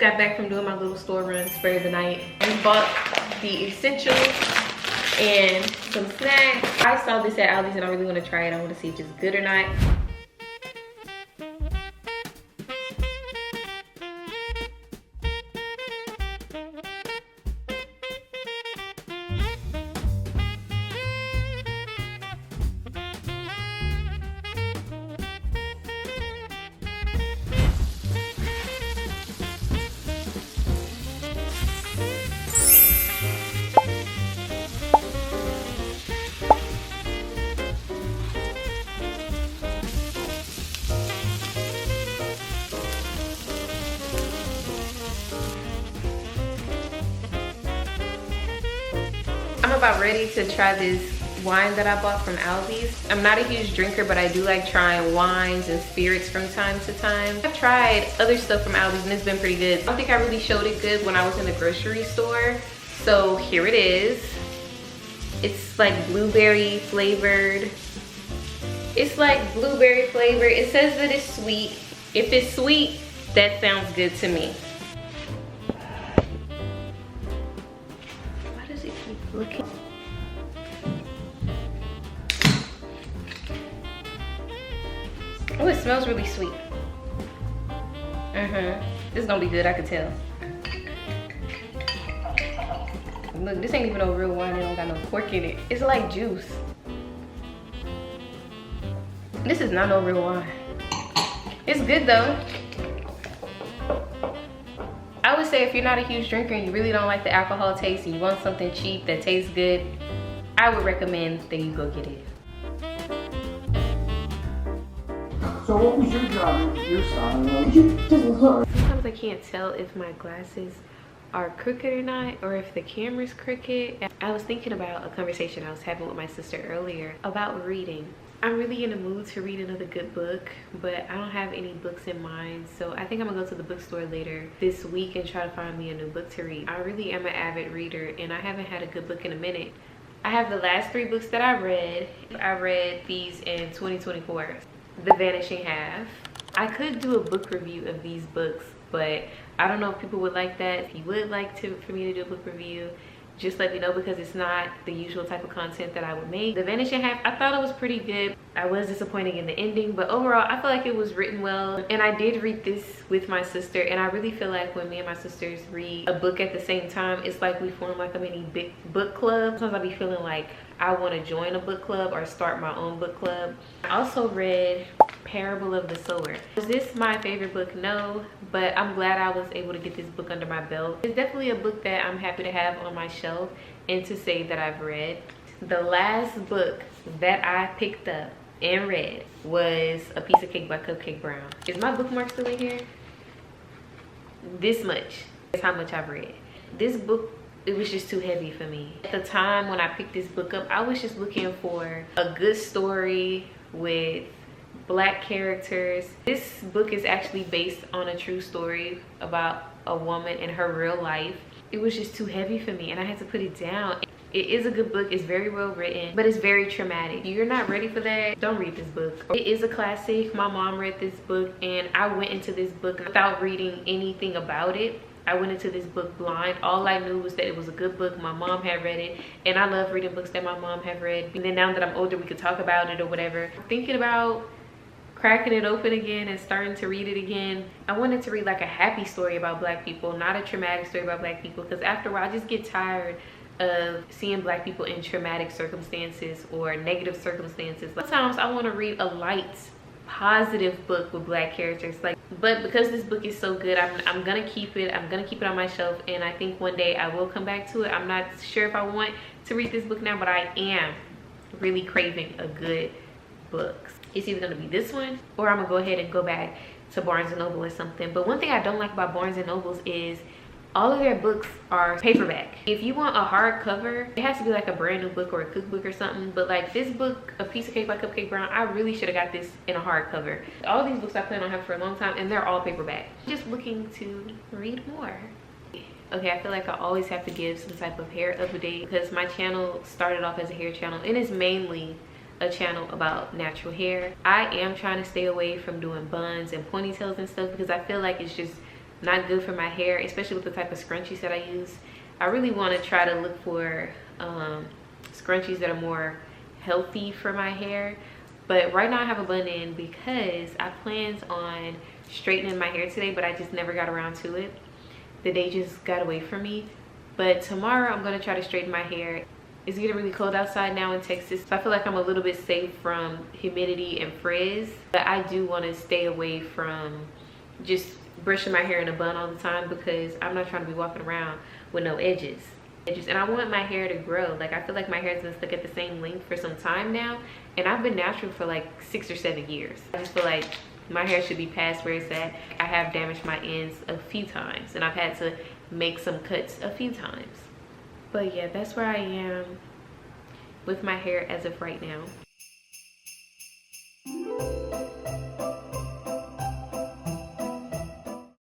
got back from doing my little store run spray of the night. We bought the essentials and some snacks. I saw this at Aldi's and I really want to try it. I want to see if it's good or not. I'm about ready to try this wine that I bought from Aldi's. I'm not a huge drinker, but I do like trying wines and spirits from time to time. I've tried other stuff from Aldi's and it's been pretty good. I don't think I really showed it good when I was in the grocery store. So here it is. It's like blueberry flavored. It's like blueberry flavored. It says that it's sweet. If it's sweet, that sounds good to me. Why does it keep looking? Oh, it smells really sweet. This is gonna be good, I can tell. Look, this ain't even no real wine. It don't got no cork in it. It's like juice. This is not no real wine. It's good though. I would say if you're not a huge drinker and you really don't like the alcohol taste and you want something cheap that tastes good, I would recommend that you go get it. So what was your job in your side? Sometimes I can't tell if my glasses are crooked or not, or if the camera's crooked. I was thinking about a conversation I was having with my sister earlier about reading. I'm really in the mood to read another good book, but I don't have any books in mind. So I think I'm gonna go to the bookstore later this week and try to find me a new book to read. I really am an avid reader and I haven't had a good book in a minute. I have the last 3 books that I read. I read these in 2024. The Vanishing Half. I could do a book review of these books, but I don't know if people would like that. If you would like for me to do a book review, just let me know because it's not the usual type of content that I would make. The Vanishing Half, I thought it was pretty good. I was disappointed in the ending, but overall I feel like it was written well. And I did read this with my sister, and I really feel like when me and my sisters read a book at the same time, it's like we form like a mini big book club. Sometimes I be feeling like I want to join a book club or start my own book club. I also read Parable of the Sower. Is this my favorite book? No, but I'm glad I was able to get this book under my belt. It's definitely a book that I'm happy to have on my shelf and to say that I've read. The last book that I picked up and read was A Piece of Cake by Cupcake Brown. Is my bookmark still in here? This much is how much I've read. This book, it was just too heavy for me. At the time when I picked this book up, I was just looking for a good story with Black characters. This book is actually based on a true story about a woman in her real life. It was just too heavy for me and I had to put it down. It is a good book, it's very well written, but it's very traumatic. If you're not ready for that, don't read this book. It is a classic. My mom read this book and I went into this book without reading anything about it. I went into this book blind. All I knew was that it was a good book. My mom had read it and I love reading books that my mom had read. And then now that I'm older, we could talk about it or whatever. I'm thinking about cracking it open again and starting to read it again. I wanted to read like a happy story about Black people, not a traumatic story about Black people, because after a while I just get tired of seeing Black people in traumatic circumstances or negative circumstances. Sometimes I want to read a light, positive book with Black characters. But because this book is so good, I'm gonna keep it. I'm gonna keep it on my shelf, and I think one day I will come back to it. I'm not sure if I want to read this book now, but I am really craving a good book. It's either gonna be this one or I'm gonna go ahead and go back to Barnes & Noble or something. But one thing I don't like about Barnes & Nobles is all of their books are paperback. If you want a hardcover, it has to be like a brand new book or a cookbook or something. But like this book, A Piece of Cake by Cupcake Brown, I really should have got this in a hardcover. All these books I plan on having for a long time and they're all paperback. Just looking to read more. Okay, I feel like I always have to give some type of hair update because my channel started off as a hair channel and it's mainly a channel about natural hair. I am trying to stay away from doing buns and ponytails and stuff because I feel like it's just not good for my hair, especially with the type of scrunchies that I use. I really want to try to look for scrunchies that are more healthy for my hair. But right now I have a bun in because I planned on straightening my hair today, but I just never got around to it. The day just got away from me. But tomorrow I'm going to try to straighten my hair. It's getting really cold outside now in Texas, so I feel like I'm a little bit safe from humidity and frizz. But I do want to stay away from just brushing my hair in a bun all the time, because I'm not trying to be walking around with no edges. And I want my hair to grow. Like, I feel like my hair's been stuck at the same length for some time now, and I've been natural for like 6 or 7 years. I just feel like my hair should be past where it's at. I have damaged my ends a few times, and I've had to make some cuts a few times. But yeah, that's where I am with my hair as of right now.